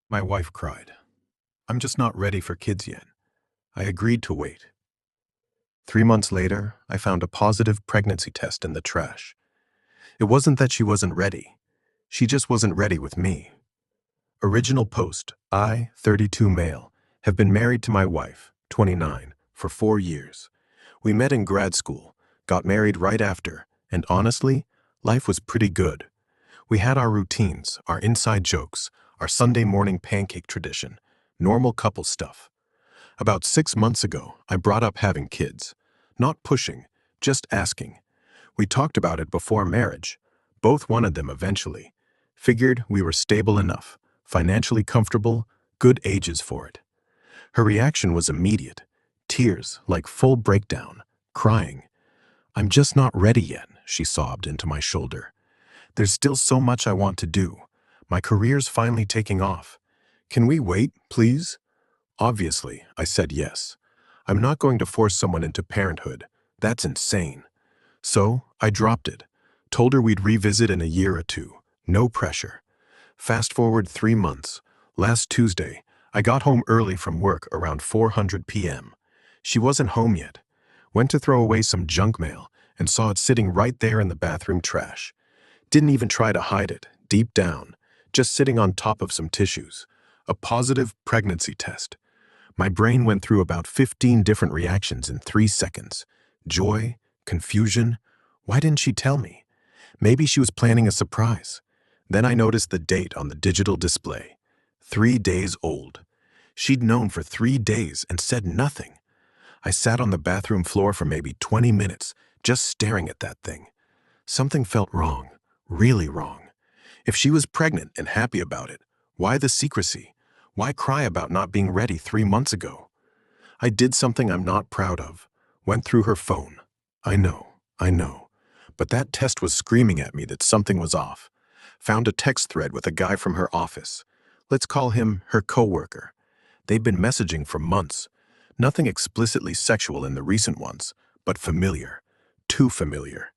My wife cried. I'm just not ready for kids yet. I agreed to wait. 3 months later, I found a positive pregnancy test in the trash. It wasn't that she wasn't ready. She just wasn't ready with me. Original post, I, 32 male, have been married to my wife, 29, for 4 years. We met in grad school, got married right after, and honestly, life was pretty good. We had our routines, our inside jokes, our Sunday morning pancake tradition, normal couple stuff. About 6 months ago, I brought up having kids. Not pushing, just asking. We talked about it before marriage. Both wanted them eventually. Figured we were stable enough, financially comfortable, good ages for it. Her reaction was immediate. Tears, like full breakdown, crying. I'm just not ready yet, she sobbed into my shoulder. There's still so much I want to do. My career's finally taking off. Can we wait, please? Obviously, I said yes. I'm not going to force someone into parenthood. That's insane. So, I dropped it. Told her we'd revisit in a year or two. No pressure. Fast forward 3 months. Last Tuesday, I got home early from work around 4:00 p.m. She wasn't home yet. Went to throw away some junk mail and saw it sitting right there in the bathroom trash. Didn't even try to hide it, deep down, just sitting on top of some tissues. A positive pregnancy test. My brain went through about 15 different reactions in 3 seconds. Joy, confusion. Why didn't she tell me? Maybe she was planning a surprise. Then I noticed the date on the digital display. 3 days old. She'd known for 3 days and said nothing. I sat on the bathroom floor for maybe 20 minutes, just staring at that thing. Something felt wrong, really wrong. If she was pregnant and happy about it, why the secrecy? Why cry about not being ready 3 months ago? I did something I'm not proud of. Went through her phone. I know. But that test was screaming at me that something was off. Found a text thread with a guy from her office. Let's call him her coworker. They'd been messaging for months. Nothing explicitly sexual in the recent ones, but familiar. Too familiar.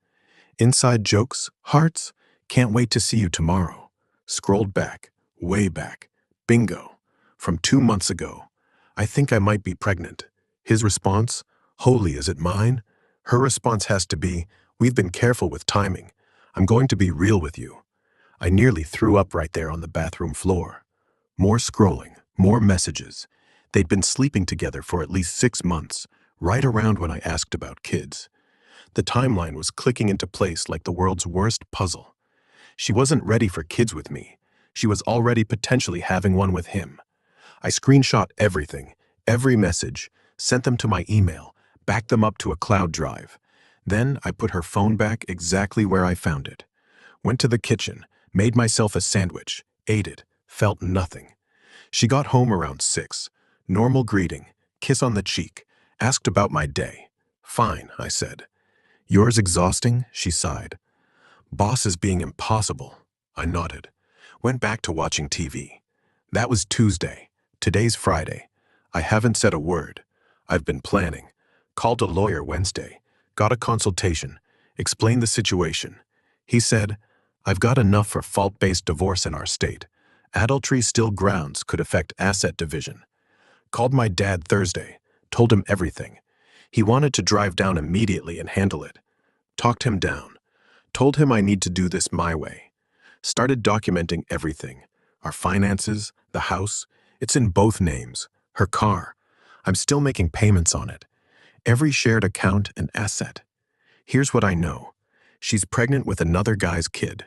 Inside jokes, hearts, can't wait to see you tomorrow. Scrolled back, way back. Bingo. From 2 months ago. I think I might be pregnant. His response? Holy, is it mine? Her response has to be, we've been careful with timing. I'm going to be real with you. I nearly threw up right there on the bathroom floor. More scrolling, more messages. They'd been sleeping together for at least 6 months, right around when I asked about kids. The timeline was clicking into place like the world's worst puzzle. She wasn't ready for kids with me. She was already potentially having one with him. I screenshot everything, every message, sent them to my email, backed them up to a cloud drive. Then I put her phone back exactly where I found it. Went to the kitchen, made myself a sandwich, ate it, felt nothing. She got home around 6. Normal greeting, kiss on the cheek, asked about my day. Fine, I said. Yours exhausting? She sighed. Boss is being impossible. I nodded. Went back to watching TV. That was Tuesday. Today's Friday. I haven't said a word. I've been planning. Called a lawyer Wednesday. Got a consultation. Explained the situation. He said, I've got enough for fault-based divorce in our state. Adultery still grounds could affect asset division. Called my dad Thursday. Told him everything. He wanted to drive down immediately and handle it. Talked him down. Told him I need to do this my way. Started documenting everything. Our finances, the house. It's in both names. Her car. I'm still making payments on it. Every shared account and asset. Here's what I know. She's pregnant with another guy's kid.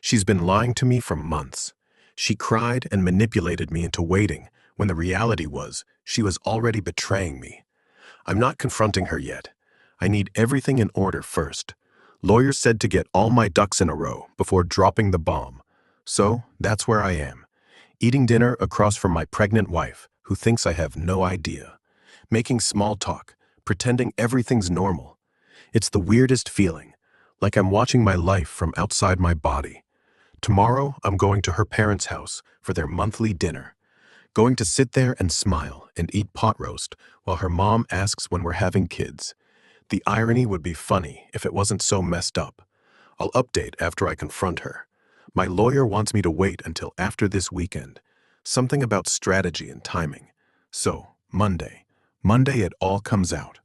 She's been lying to me for months. She cried and manipulated me into waiting when the reality was she was already betraying me. I'm not confronting her yet. I need everything in order first. Lawyers said to get all my ducks in a row before dropping the bomb. So that's where I am. Eating dinner across from my pregnant wife, who thinks I have no idea. Making small talk, pretending everything's normal. It's the weirdest feeling, like I'm watching my life from outside my body. Tomorrow, I'm going to her parents' house for their monthly dinner. Going to sit there and smile and eat pot roast while her mom asks when we're having kids. The irony would be funny if it wasn't so messed up. I'll update after I confront her. My lawyer wants me to wait until after this weekend. Something about strategy and timing. So, Monday it all comes out.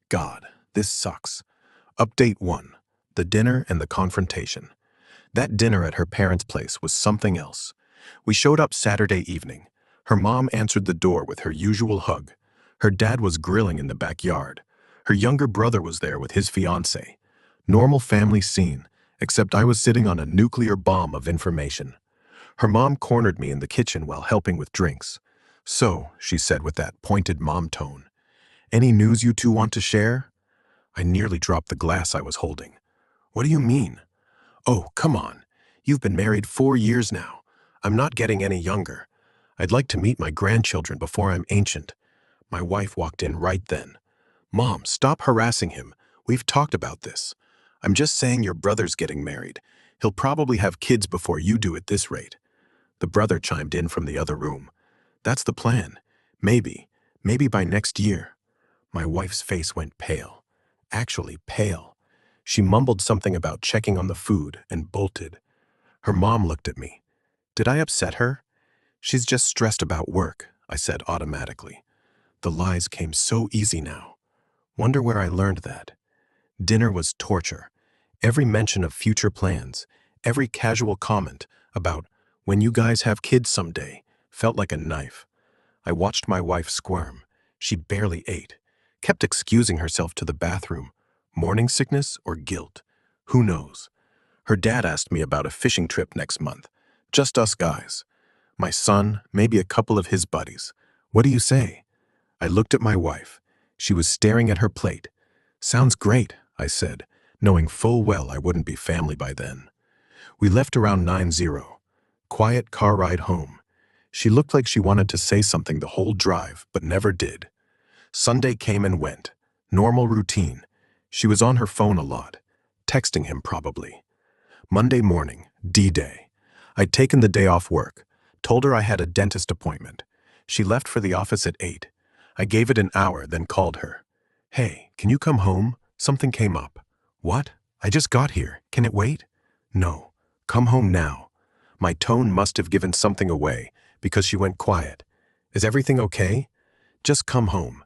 God, this sucks. Update 1. The dinner and the confrontation. That dinner at her parents' place was something else. We showed up Saturday evening. Her mom answered the door with her usual hug. Her dad was grilling in the backyard. Her younger brother was there with his fiancée. Normal family scene, except I was sitting on a nuclear bomb of information. Her mom cornered me in the kitchen while helping with drinks. "So," she said with that pointed mom tone, "any news you two want to share?" I nearly dropped the glass I was holding. "What do you mean?" "Oh, come on. You've been married 4 years now. I'm not getting any younger. I'd like to meet my grandchildren before I'm ancient." My wife walked in right then. "Mom, stop harassing him. We've talked about this. I'm just saying your brother's getting married. He'll probably have kids before you do at this rate." The brother chimed in from the other room. "That's the plan. Maybe by next year." My wife's face went pale. Actually pale. She mumbled something about checking on the food and bolted. Her mom looked at me. Did I upset her? "She's just stressed about work," I said automatically. The lies came so easy now. Wonder where I learned that. Dinner was torture. Every mention of future plans, every casual comment about "when you guys have kids someday" felt like a knife. I watched my wife squirm. She barely ate, kept excusing herself to the bathroom. Morning sickness or guilt? Who knows? Her dad asked me about a fishing trip next month. Just us guys. My son, maybe a couple of his buddies. What do you say? I looked at my wife. She was staring at her plate. "Sounds great," I said, knowing full well I wouldn't be family by then. We left around 9:00. Quiet car ride home. She looked like she wanted to say something the whole drive, but never did. Sunday came and went. Normal routine. She was on her phone a lot. Texting him probably. Monday morning, D-Day. I'd taken the day off work. Told her I had a dentist appointment. She left for the office at 8. I gave it an hour, then called her. "Hey, can you come home? Something came up." "What? I just got here. Can it wait?" "No. Come home now." My tone must have given something away, because she went quiet. "Is everything okay?" "Just come home."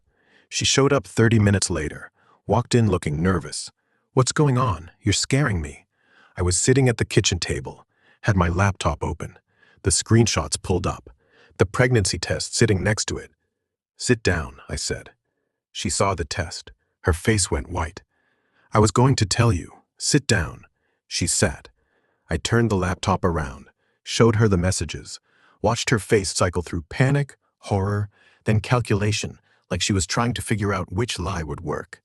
She showed up 30 minutes later, walked in looking nervous. "What's going on? You're scaring me." I was sitting at the kitchen table, had my laptop open, the screenshots pulled up, the pregnancy test sitting next to it. "Sit down," I said. She saw the test. Her face went white. "I was going to tell you. Sit down." She sat. I turned the laptop around, showed her the messages, watched her face cycle through panic, horror, then calculation, like she was trying to figure out which lie would work.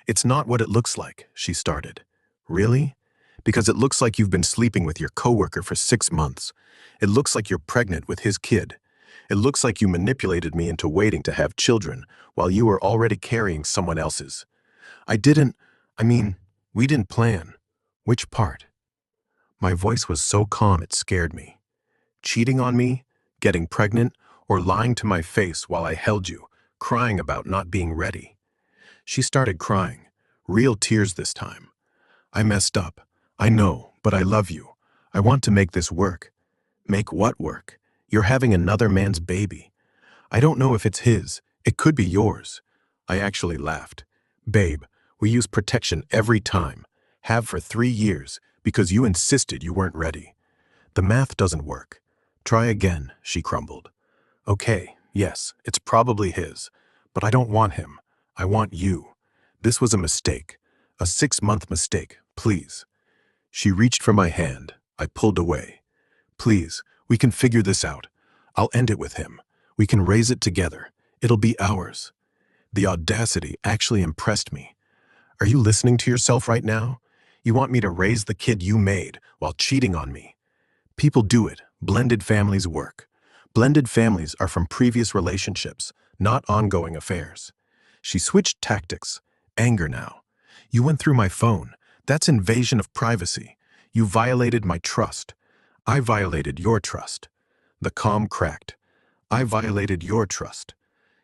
"It's not what it looks like," she started. "Really? Because it looks like you've been sleeping with your coworker for 6 months. It looks like you're pregnant with his kid. It looks like you manipulated me into waiting to have children while you were already carrying someone else's. We didn't plan." "Which part?" My voice was so calm it scared me. "Cheating on me, getting pregnant, or lying to my face while I held you, crying about not being ready." She started crying, real tears this time. "I messed up. I know, but I love you. I want to make this work." "Make what work? You're having another man's baby." "I don't know if it's his. It could be yours." I actually laughed. "Babe, we use protection every time. Have for 3 years, because you insisted you weren't ready." "The math doesn't work." "Try again," she crumbled. "Okay, yes, it's probably his. But I don't want him. I want you. This was a mistake. A 6-month mistake, please." She reached for my hand. I pulled away. "Please, we can figure this out. I'll end it with him. We can raise it together. It'll be ours." The audacity actually impressed me. "Are you listening to yourself right now? You want me to raise the kid you made while cheating on me?" "People do it. Blended families work. Blended families are from previous relationships, not ongoing affairs." She switched tactics. Anger now. "You went through my phone. That's invasion of privacy. You violated my trust. I violated your trust." The calm cracked. "I violated your trust."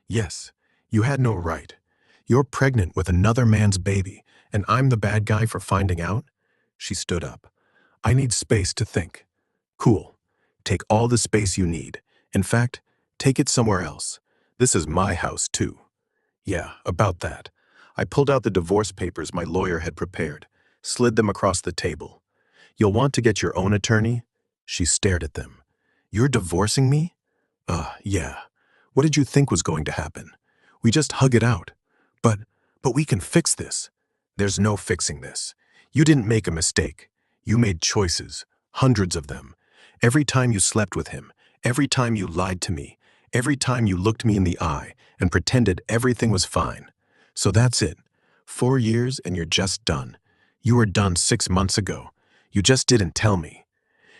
"Yes, you had no right. You're pregnant with another man's baby, and I'm the bad guy for finding out?" She stood up. "I need space to think." "Cool. Take all the space you need. In fact, take it somewhere else. This is my house, too. Yeah, about that. I pulled out the divorce papers my lawyer had prepared, slid them across the table. You'll want to get your own attorney? She stared at them. You're divorcing me? Yeah. What did you think was going to happen? We just hug it out. But, but we can fix this. There's no fixing this. You didn't make a mistake. You made choices, hundreds of them. Every time you slept with him, every time you lied to me, every time you looked me in the eye and pretended everything was fine. So that's it. 4 years and you're just done. You were done 6 months ago. You just didn't tell me.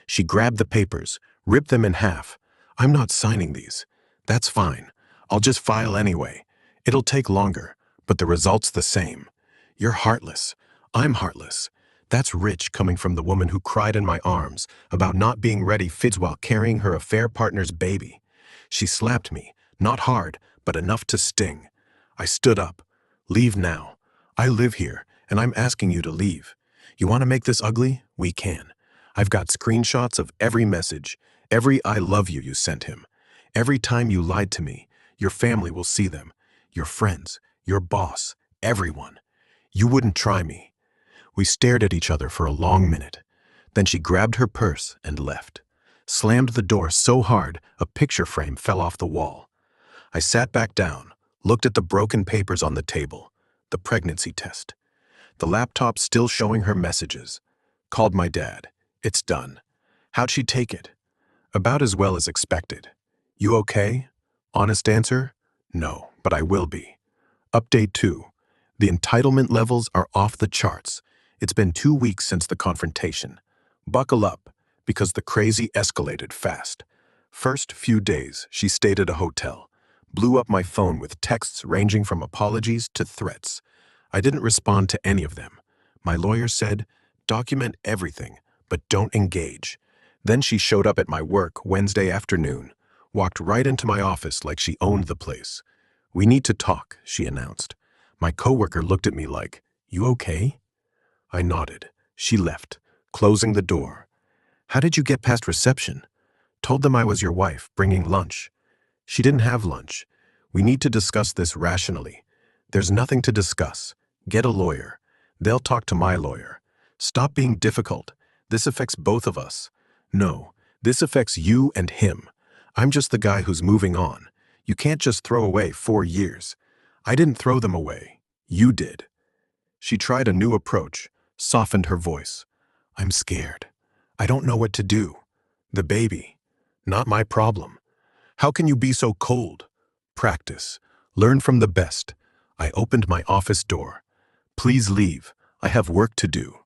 She grabbed the papers, ripped them in half. I'm not signing these. That's fine. I'll just file anyway. It'll take longer, but the result's the same. You're heartless. I'm heartless. That's rich coming from the woman who cried in my arms about not being ready fit while carrying her affair partner's baby. She slapped me, not hard, but enough to sting. I stood up. Leave now. I live here, and I'm asking you to leave. You want to make this ugly? We can. I've got screenshots of every message, every I love you sent him. Every time you lied to me, your family will see them. Your friends, your boss, everyone. You wouldn't try me. We stared at each other for a long minute. Then she grabbed her purse and left. Slammed the door so hard, a picture frame fell off the wall. I sat back down, looked at the broken papers on the table, the pregnancy test. The laptop still showing her messages. Called my dad. It's done. How'd she take it? About as well as expected. You okay? Honest answer? No, but I will be. Update 2. The entitlement levels are off the charts. It's been 2 weeks since the confrontation. Buckle up, because the crazy escalated fast. First few days, she stayed at a hotel. Blew up my phone with texts ranging from apologies to threats. I didn't respond to any of them. My lawyer said, document everything, but don't engage. Then she showed up at my work Wednesday afternoon, walked right into my office like she owned the place. We need to talk, she announced. My coworker looked at me like, you okay? I nodded. She left, closing the door. How did you get past reception? Told them I was your wife, bringing lunch. She didn't have lunch. We need to discuss this rationally. There's nothing to discuss. Get a lawyer. They'll talk to my lawyer. Stop being difficult. This affects both of us. No, this affects you and him. I'm just the guy who's moving on. You can't just throw away 4 years. I didn't throw them away. You did. She tried a new approach, softened her voice. I'm scared. I don't know what to do. The baby. Not my problem. How can you be so cold? Practice. Learn from the best. I opened my office door. Please leave. I have work to do.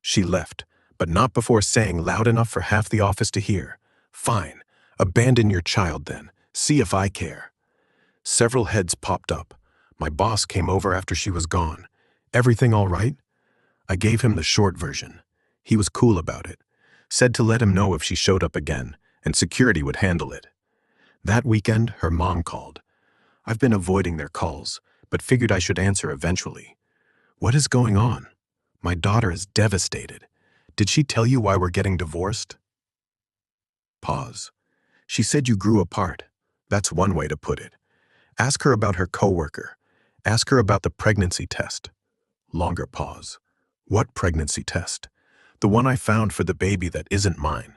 She left, but not before saying loud enough for half the office to hear. Fine. Abandon your child then. See if I care. Several heads popped up. My boss came over after she was gone. Everything all right? I gave him the short version. He was cool about it. Said to let him know if she showed up again, and security would handle it. That weekend, her mom called. I've been avoiding their calls, but figured I should answer eventually. What is going on? My daughter is devastated. Did she tell you why we're getting divorced? Pause. She said you grew apart. That's one way to put it. Ask her about her coworker. Ask her about the pregnancy test. Longer pause. What pregnancy test? The one I found for the baby that isn't mine.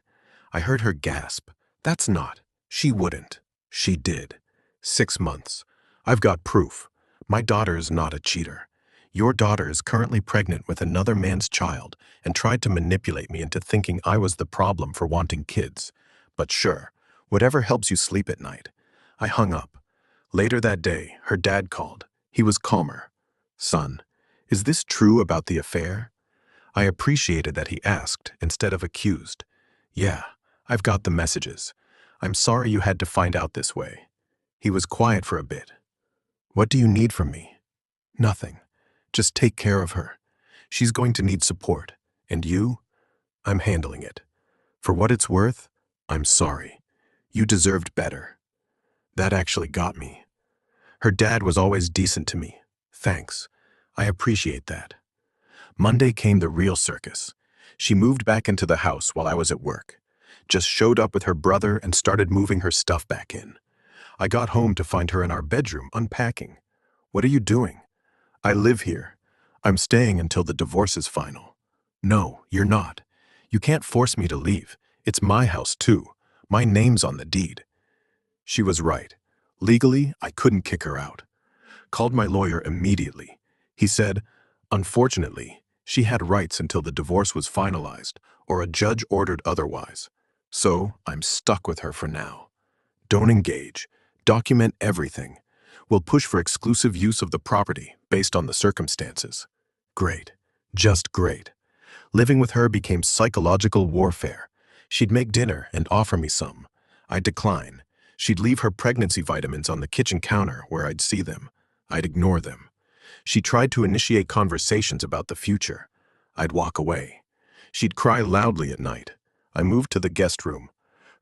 I heard her gasp. That's not. She wouldn't. She did. 6 months. I've got proof. My daughter is not a cheater. Your daughter is currently pregnant with another man's child and tried to manipulate me into thinking I was the problem for wanting kids. But sure, whatever helps you sleep at night. I hung up. Later that day, her dad called. He was calmer. Son, is this true about the affair? I appreciated that he asked instead of accused. Yeah, I've got the messages. I'm sorry you had to find out this way. He was quiet for a bit. What do you need from me? Nothing. Just take care of her. She's going to need support. And you? I'm handling it. For what it's worth, I'm sorry. You deserved better. That actually got me. Her dad was always decent to me. Thanks. I appreciate that. Monday came the real circus. She moved back into the house while I was at work. just showed up with her brother and started moving her stuff back in. I got home to find her in our bedroom unpacking. "What are you doing?" "I live here. I'm staying until the divorce is final." "No, you're not. You can't force me to leave. It's my house too. My name's on the deed." She was right. Legally, I couldn't kick her out. Called my lawyer immediately. He said, unfortunately, she had rights until the divorce was finalized or a judge ordered otherwise. So I'm stuck with her for now. Don't engage. Document everything. We'll push for exclusive use of the property based on the circumstances. Great. Just great. Living with her became psychological warfare. She'd make dinner and offer me some. I'd decline. She'd leave her pregnancy vitamins on the kitchen counter where I'd see them. I'd ignore them. She tried to initiate conversations about the future. I'd walk away. She'd cry loudly at night. I moved to the guest room.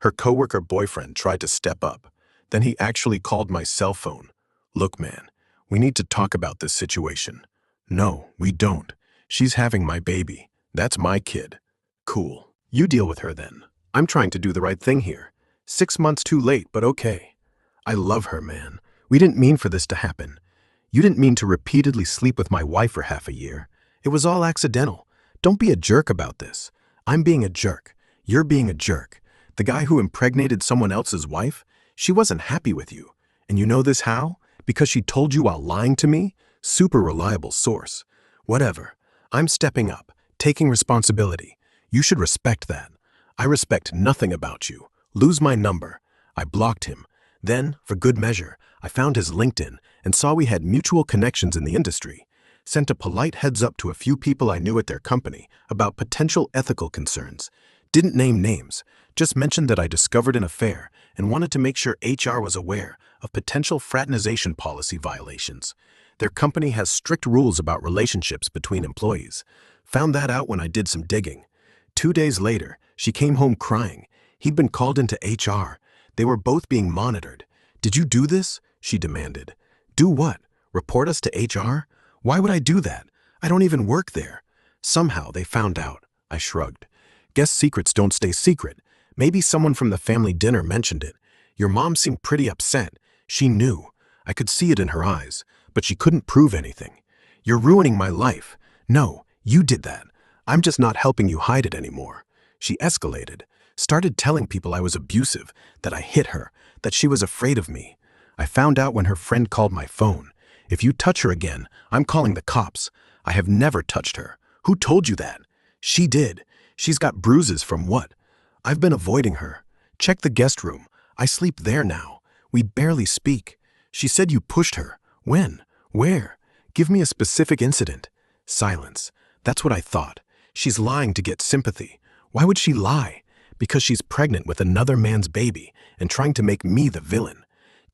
Her coworker boyfriend tried to step up. Then he actually called my cell phone. "Look, man, we need to talk about this situation." "No, we don't. She's having my baby. That's my kid." "Cool. You deal with her then. I'm trying to do the right thing here. 6 months too late, but okay." "I love her, man. We didn't mean for this to happen. You didn't mean to repeatedly sleep with my wife for half a year. It was all accidental. Don't be a jerk about this." "I'm being a jerk. You're being a jerk. The guy who impregnated someone else's wife, she wasn't happy with you. And you know this how? Because she told you while lying to me? Super reliable source. Whatever. I'm stepping up, taking responsibility. You should respect that. I respect nothing about you. Lose my number." I blocked him. Then, for good measure, I found his LinkedIn and saw we had mutual connections in the industry. Sent a polite heads up to a few people I knew at their company about potential ethical concerns. Didn't name names, just mentioned that I discovered an affair and wanted to make sure HR was aware of potential fraternization policy violations. Their company has strict rules about relationships between employees. Found that out when I did some digging. 2 days later, she came home crying. He'd been called into HR. They were both being monitored. "Did you do this?" she demanded. "Do what? Report us to HR? Why would I do that? I don't even work there." "Somehow they found out." I shrugged. "Guess secrets don't stay secret. Maybe someone from the family dinner mentioned it. Your mom seemed pretty upset. She knew. I could see it in her eyes, but she couldn't prove anything." "You're ruining my life." "No, you did that. I'm just not helping you hide it anymore." She escalated. Started telling people I was abusive, that I hit her, that she was afraid of me. I found out when her friend called my phone. "If you touch her again, I'm calling the cops." I have never touched her. "Who told you that?" "She did. She's got bruises from what?" "I've been avoiding her." "Check the guest room. I sleep there now. We barely speak." "She said you pushed her." "When? Where? Give me a specific incident." Silence. That's what I thought. She's lying to get sympathy. Why would she lie? Because she's pregnant with another man's baby and trying to make me the villain.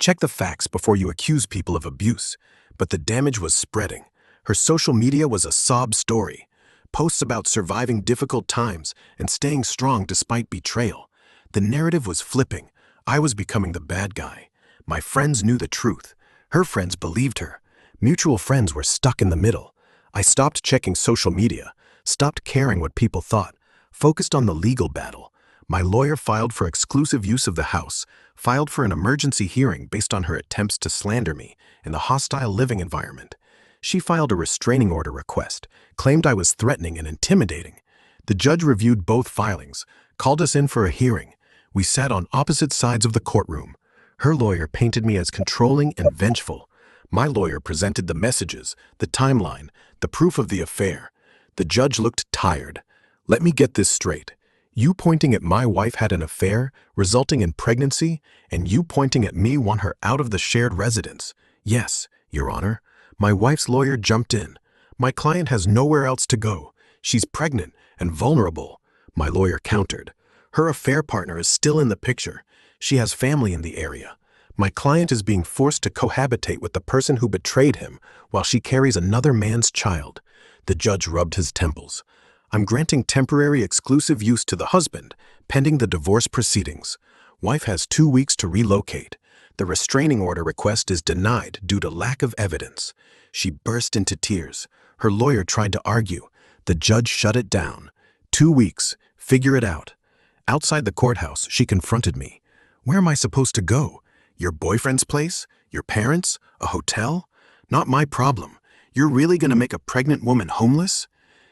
Check the facts before you accuse people of abuse. But the damage was spreading. Her social media was a sob story. Posts about surviving difficult times and staying strong despite betrayal. The narrative was flipping. I was becoming the bad guy. My friends knew the truth. Her friends believed her. Mutual friends were stuck in the middle. I stopped checking social media, stopped caring what people thought, focused on the legal battle. My lawyer filed for exclusive use of the house, filed for an emergency hearing based on her attempts to slander me in the hostile living environment. She filed a restraining order request, claimed I was threatening and intimidating. The judge reviewed both filings, called us in for a hearing. We sat on opposite sides of the courtroom. Her lawyer painted me as controlling and vengeful. My lawyer presented the messages, the timeline, the proof of the affair. The judge looked tired. "Let me get this straight. You pointing at my wife had an affair, resulting in pregnancy, and you pointing at me want her out of the shared residence." "Yes, Your Honor." My wife's lawyer jumped in. "My client has nowhere else to go. She's pregnant and vulnerable." My lawyer countered. "Her affair partner is still in the picture. She has family in the area. My client is being forced to cohabitate with the person who betrayed him while she carries another man's child." The judge rubbed his temples. "I'm granting temporary exclusive use to the husband, pending the divorce proceedings. Wife has 2 weeks to relocate. The restraining order request is denied due to lack of evidence." She burst into tears. Her lawyer tried to argue. The judge shut it down. 2 weeks. Figure it out. Outside the courthouse, she confronted me. Where am I supposed to go? Your boyfriend's place? Your parents? A hotel? Not my problem. You're really gonna make a pregnant woman homeless?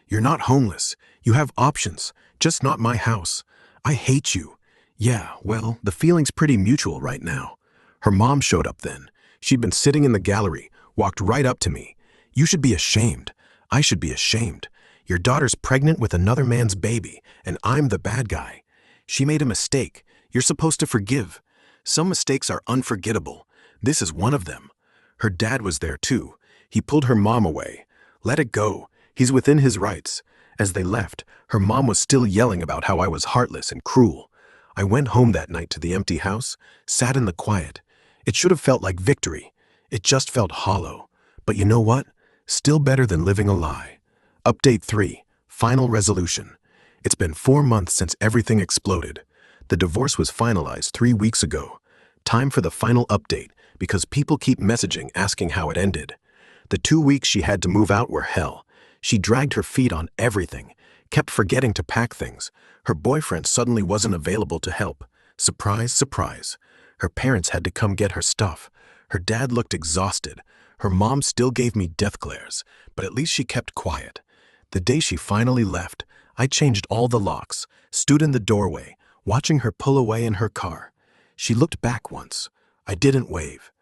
You're not homeless. You have options, just not my house. I hate you. Yeah, well, the feeling's pretty mutual right now. Her mom showed up then. She'd been sitting in the gallery, walked right up to me. You should be ashamed. I should be ashamed. Your daughter's pregnant with another man's baby, and I'm the bad guy. She made a mistake. You're supposed to forgive. Some mistakes are unforgettable. This is one of them. Her dad was there too. He pulled her mom away. Let it go. He's within his rights. As they left, her mom was still yelling about how I was heartless and cruel. I went home that night to the empty house, sat in the quiet. It should have felt like victory. It just felt hollow. But you know what? Still better than living a lie. Update 3. Final resolution. It's been 4 months since everything exploded. The divorce was finalized 3 weeks ago. Time for the final update, because people keep messaging asking how it ended. The 2 weeks she had to move out were hell. She dragged her feet on everything, kept forgetting to pack things. Her boyfriend suddenly wasn't available to help. Surprise, surprise. Her parents had to come get her stuff. Her dad looked exhausted. Her mom still gave me death glares, but at least she kept quiet. The day she finally left, I changed all the locks, stood in the doorway, watching her pull away in her car. She looked back once. I didn't wave.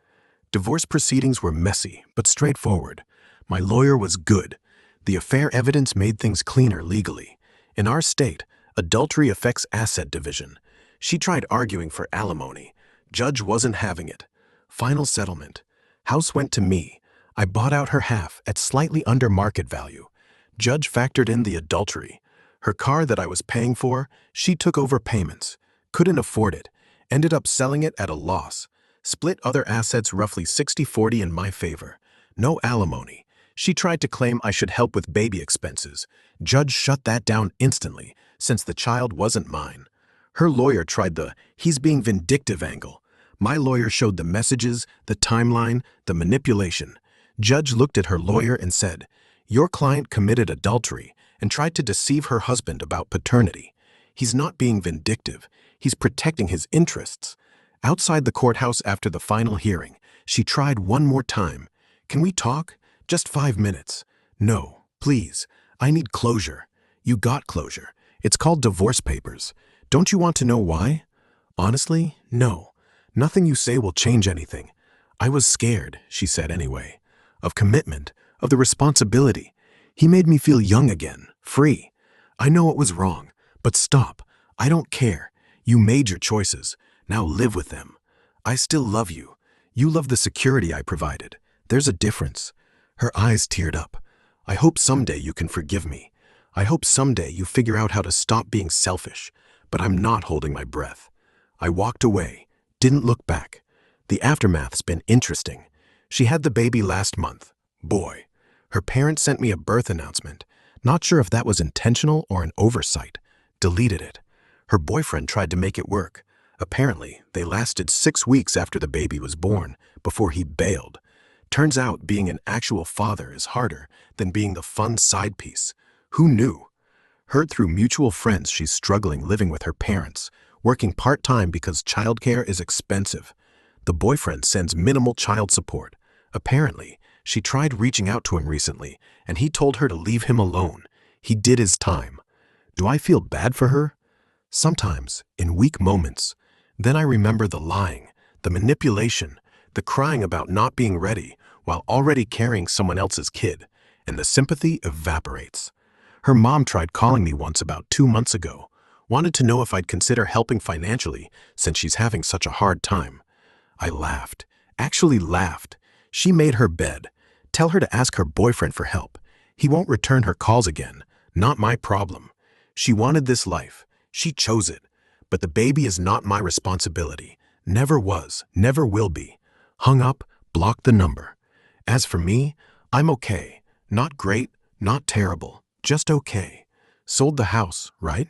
Divorce proceedings were messy, but straightforward. My lawyer was good. The affair evidence made things cleaner legally. In our state, adultery affects asset division. She tried arguing for alimony. Judge wasn't having it. Final settlement. House went to me. I bought out her half at slightly under market value. Judge factored in the adultery. Her car that I was paying for, she took over payments. Couldn't afford it. Ended up selling it at a loss. Split other assets roughly 60-40 in my favor. No alimony. She tried to claim I should help with baby expenses. Judge shut that down instantly, since the child wasn't mine. Her lawyer tried the "he's being vindictive" angle. My lawyer showed the messages, the timeline, the manipulation. Judge looked at her lawyer and said, "Your client committed adultery and tried to deceive her husband about paternity. He's not being vindictive. He's protecting his interests." Outside the courthouse after the final hearing, she tried one more time. "Can we talk? Just 5 minutes." "No, please. I need closure." "You got closure. It's called divorce papers. Don't you want to know why?" "Honestly, no. Nothing you say will change anything." "I was scared," she said anyway. "Of commitment, of the responsibility. He made me feel young again, free. I know it was wrong, but stop. I don't care. You made your choices. Now live with them. I still love you. You love the security I provided. There's a difference." Her eyes teared up. "I hope someday you can forgive me. I hope someday you figure out how to stop being selfish, but I'm not holding my breath." I walked away, didn't look back. The aftermath's been interesting. She had the baby last month. Boy. Her parents sent me a birth announcement. Not sure if that was intentional or an oversight. Deleted it. Her boyfriend tried to make it work. Apparently, they lasted 6 weeks after the baby was born, before he bailed. Turns out being an actual father is harder than being the fun side piece. Who knew? Heard through mutual friends she's struggling living with her parents, working part-time because childcare is expensive. The boyfriend sends minimal child support. Apparently, she tried reaching out to him recently, and he told her to leave him alone. He did his time. Do I feel bad for her? Sometimes, in weak moments. Then I remember the lying, the manipulation, the crying about not being ready while already carrying someone else's kid, and the sympathy evaporates. Her mom tried calling me once about 2 months ago, wanted to know if I'd consider helping financially since she's having such a hard time. I laughed, actually laughed. She made her bed. Tell her to ask her boyfriend for help. He won't return her calls again. Not my problem. She wanted this life. She chose it. But the baby is not my responsibility. Never was, never will be. Hung up, blocked the number. As for me, I'm okay. Not great, not terrible, just okay. Sold the house, right?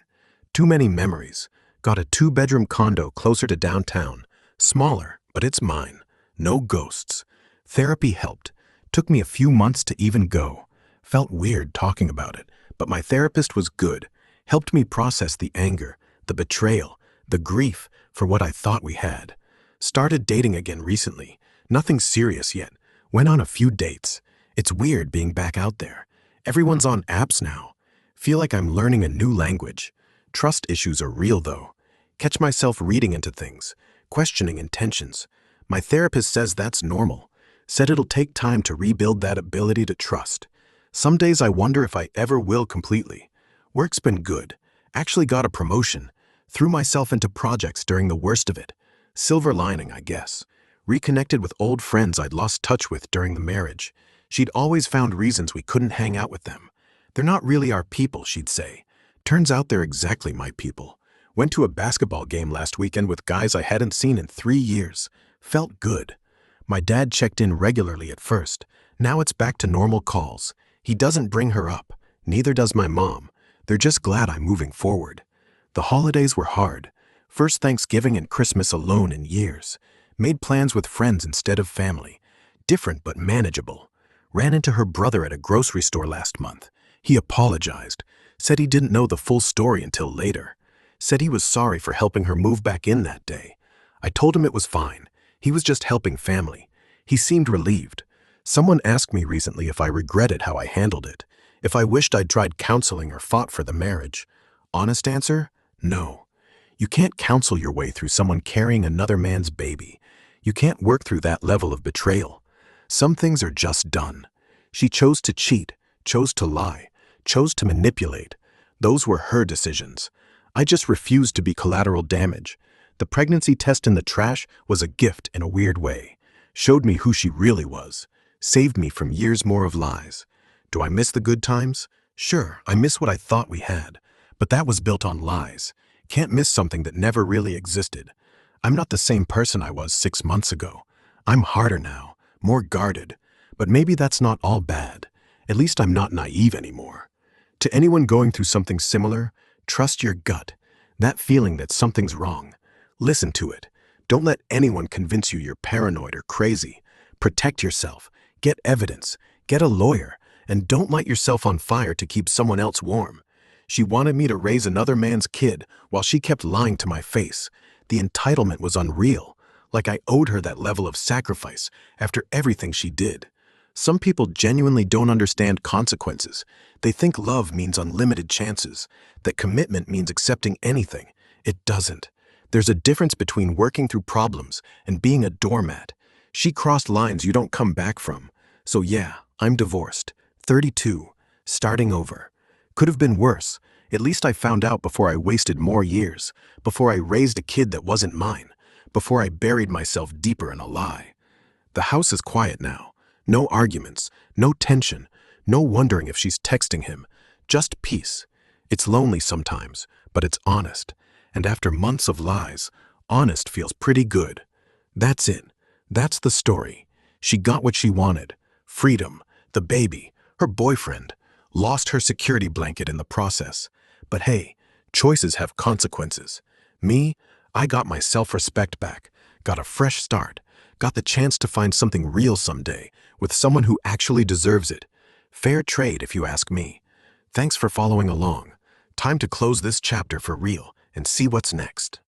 Too many memories. Got a 2-bedroom condo closer to downtown. Smaller, but it's mine. No ghosts. Therapy helped. Took me a few months to even go. Felt weird talking about it, but my therapist was good. Helped me process the anger, the betrayal, the grief for what I thought we had. Started dating again recently. Nothing serious yet. Went on a few dates. It's weird being back out there. Everyone's on apps now. Feel like I'm learning a new language. Trust issues are real though. Catch myself reading into things, questioning intentions. My therapist says that's normal. Said it'll take time to rebuild that ability to trust. Some days I wonder if I ever will completely. Work's been good. Actually got a promotion. Threw myself into projects during the worst of it. Silver lining, I guess. Reconnected with old friends I'd lost touch with during the marriage. She'd always found reasons we couldn't hang out with them. They're not really our people, she'd say. Turns out they're exactly my people. Went to a basketball game last weekend with guys I hadn't seen in 3 years. Felt good. My dad checked in regularly at first. Now it's back to normal calls. He doesn't bring her up. Neither does my mom. They're just glad I'm moving forward. The holidays were hard. First Thanksgiving and Christmas alone in years. Made plans with friends instead of family. Different but manageable. Ran into her brother at a grocery store last month. He apologized. Said he didn't know the full story until later. Said he was sorry for helping her move back in that day. I told him it was fine. He was just helping family. He seemed relieved. Someone asked me recently if I regretted how I handled it. If I wished I'd tried counseling or fought for the marriage. Honest answer? No. You can't counsel your way through someone carrying another man's baby. You can't work through that level of betrayal. Some things are just done. She chose to cheat, chose to lie, chose to manipulate. Those were her decisions. I just refused to be collateral damage. The pregnancy test in the trash was a gift in a weird way. Showed me who she really was. Saved me from years more of lies. Do I miss the good times? Sure, I miss what I thought we had. But that was built on lies. Can't miss something that never really existed. I'm not the same person I was 6 months ago. I'm harder now, more guarded. But maybe that's not all bad. At least I'm not naive anymore. To anyone going through something similar, trust your gut. That feeling that something's wrong. Listen to it. Don't let anyone convince you you're paranoid or crazy. Protect yourself. Get evidence. Get a lawyer. And don't light yourself on fire to keep someone else warm. She wanted me to raise another man's kid while she kept lying to my face. The entitlement was unreal, like I owed her that level of sacrifice after everything she did. Some people genuinely don't understand consequences. They think love means unlimited chances, that commitment means accepting anything. It doesn't. There's a difference between working through problems and being a doormat. She crossed lines you don't come back from. So yeah, I'm divorced, 32, starting over. Could have been worse. At least I found out before I wasted more years, before I raised a kid that wasn't mine, before I buried myself deeper in a lie. The house is quiet now. No arguments, no tension, no wondering if she's texting him. Just peace. It's lonely sometimes, but it's honest. And after months of lies, honest feels pretty good. That's it. That's the story. She got what she wanted. Freedom, the baby, her boyfriend. Lost her security blanket in the process. But hey, choices have consequences. Me, I got my self-respect back, got a fresh start, got the chance to find something real someday with someone who actually deserves it. Fair trade, if you ask me. Thanks for following along. Time to close this chapter for real and see what's next.